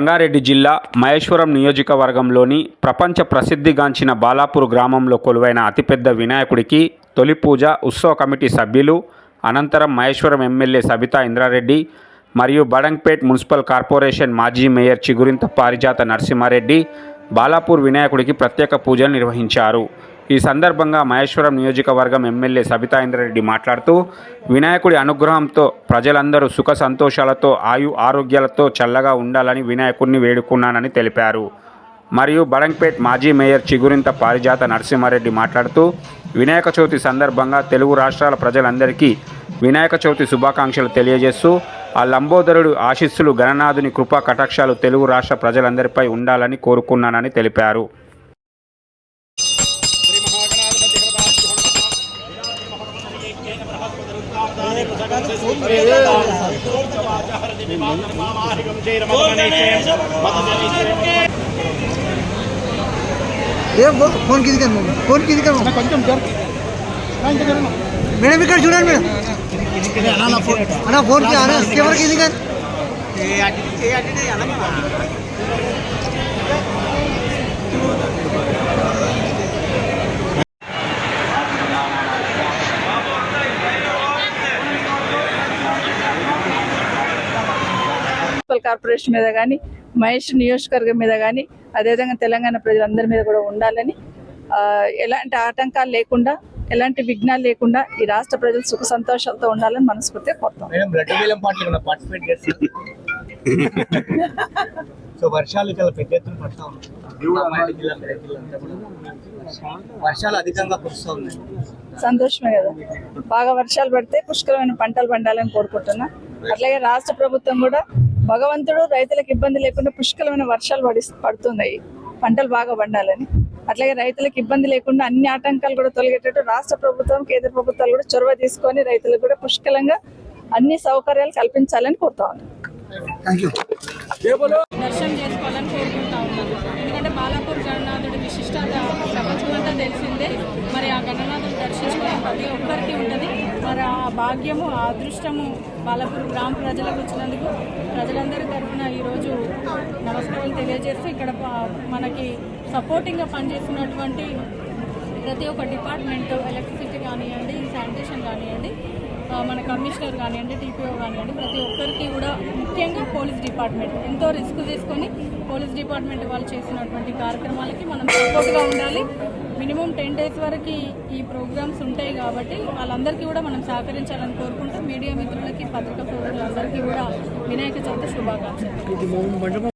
రంగారెడ్డి జిల్లా మహేశ్వరం నియోజకవర్గంలోని ప్రపంచ ప్రసిద్ధిగాంచిన బాలాపూర్ గ్రామంలో కొలువైన అతిపెద్ద వినాయకుడికి తొలి పూజ ఉత్సవ కమిటీ సభ్యులు అనంతరం మహేశ్వరం ఎమ్మెల్యే సబితా ఇంద్రారెడ్డి మరియు బడంగ్పేట్ మున్సిపల్ కార్పొరేషన్ మాజీ మేయర్ చిగురింత పారిజాత నరసింహారెడ్డి బాలాపూర్ వినాయకుడికి ప్రత్యేక పూజలు నిర్వహించారు. ఈ సందర్భంగా మహేశ్వరం నియోజకవర్గం ఎమ్మెల్యే సబితా ఇంద్రారెడ్డి మాట్లాడుతూ వినాయకుడి అనుగ్రహంతో ప్రజలందరూ సుఖ సంతోషాలతో ఆరోగ్యాలతో చల్లగా ఉండాలని వినాయకుడిని వేడుకున్నానని తెలిపారు. మరియు బడంగ్పేట్ మాజీ మేయర్ చిగురింత పారిజాత నరసింహారెడ్డి మాట్లాడుతూ వినాయక చవితి సందర్భంగా తెలుగు రాష్ట్రాల ప్రజలందరికీ వినాయక చవితి శుభాకాంక్షలు తెలియజేస్తూ ఆ లంబోదరుడు ఆశీస్సులు గణనాథుని కృపా కటాక్షాలు తెలుగు రాష్ట్ర ప్రజలందరిపై ఉండాలని కోరుకున్నానని తెలిపారు. फोन किसी कर मैडम ఇక్కడ చూడండి మేడం అన్న ఫోన్ కి ఆనే కెమెరా కింది कर కార్పొరేషన్ మీద కానీ మహేష్ నియోజకవర్గం మీద కానీ అదేవిధంగా తెలంగాణ ప్రజలందరి మీద కూడా ఉండాలని, ఎలాంటి ఆటంకాలు లేకుండా ఎలాంటి విఘ్నాలు లేకుండా ఈ రాష్ట్ర ప్రజలు సుఖ సంతోషాలతో ఉండాలని మనస్ఫూర్తిగా కోరుతాం. వర్షాలు చాలా పెద్ద ఎత్తున పడతా ఉన్నాయి. వర్షాలు అధికంగా కురుస్తూ ఉన్నాయి. సంతోషమే కదా, బాగా వర్షాలు పడితే పుష్కలమైన పంటలు పండాలని కోరుకుంటున్నా. అట్లాగే రాష్ట్ర ప్రభుత్వం కూడా భగవంతుడు రైతులకు ఇబ్బంది లేకుండా పుష్కలమైన వర్షాలు పడుతున్నాయి, పంటలు బాగా పండాలని. అట్లాగే రైతులకు ఇబ్బంది లేకుండా అన్ని ఆటంకాలు కూడా తొలగేటట్టు రాష్ట్ర ప్రభుత్వం కేంద్ర ప్రభుత్వాలు కూడా చొరవ తీసుకొని రైతులకు కూడా పుష్కలంగా అన్ని సౌకర్యాలు కల్పించాలని కోరుతా ఉన్నాను. దర్శనం చేసుకోవాలని కోరుకుంటా ఉన్నాను. ఎందుకంటే బాలాపూర్ గణనాథుడి విశిష్టత ప్రపంచమంతా తెలిసిందే. మరి ఆ గణనాథుడు దర్శించుకునే ప్రతి ఒక్కరికి ఉంటుంది. మరి ఆ భాగ్యము ఆ అదృష్టము బాలాపూర్ గ్రామ ప్రజలకు వచ్చినందుకు ప్రజలందరి తరఫున ఈరోజు నమస్కారాలు తెలియజేస్తూ ఇక్కడ మనకి సపోర్టింగ్గా పనిచేస్తున్నటువంటి ప్రతి ఒక్క డిపార్ట్మెంట్, ఎలక్ట్రిసిటీ కానివ్వండి, శానిటేషన్ కానివ్వండి, మన కమిషనర్ కానివ్వండి, టీపీఓ కానివ్వండి, ప్రతి ఒక్కరికి కూడా ముఖ్యంగా పోలీస్ డిపార్ట్మెంట్ ఎంతో రిస్క్ తీసుకొని పోలీస్ డిపార్ట్మెంట్ వాళ్ళు చేసినటువంటి కార్యక్రమాలకి మనం సపోర్ట్గా ఉండాలి. మినిమం 10 days వరకు ఈ ప్రోగ్రామ్స్ ఉంటాయి కాబట్టి వాళ్ళందరికీ కూడా మనం సహకరించాలని కోరుకుంటూ మీడియా మిత్రులకి, పత్రికా సోదరులందరికీ కూడా వినాయక చవితి శుభాకాంక్షలు.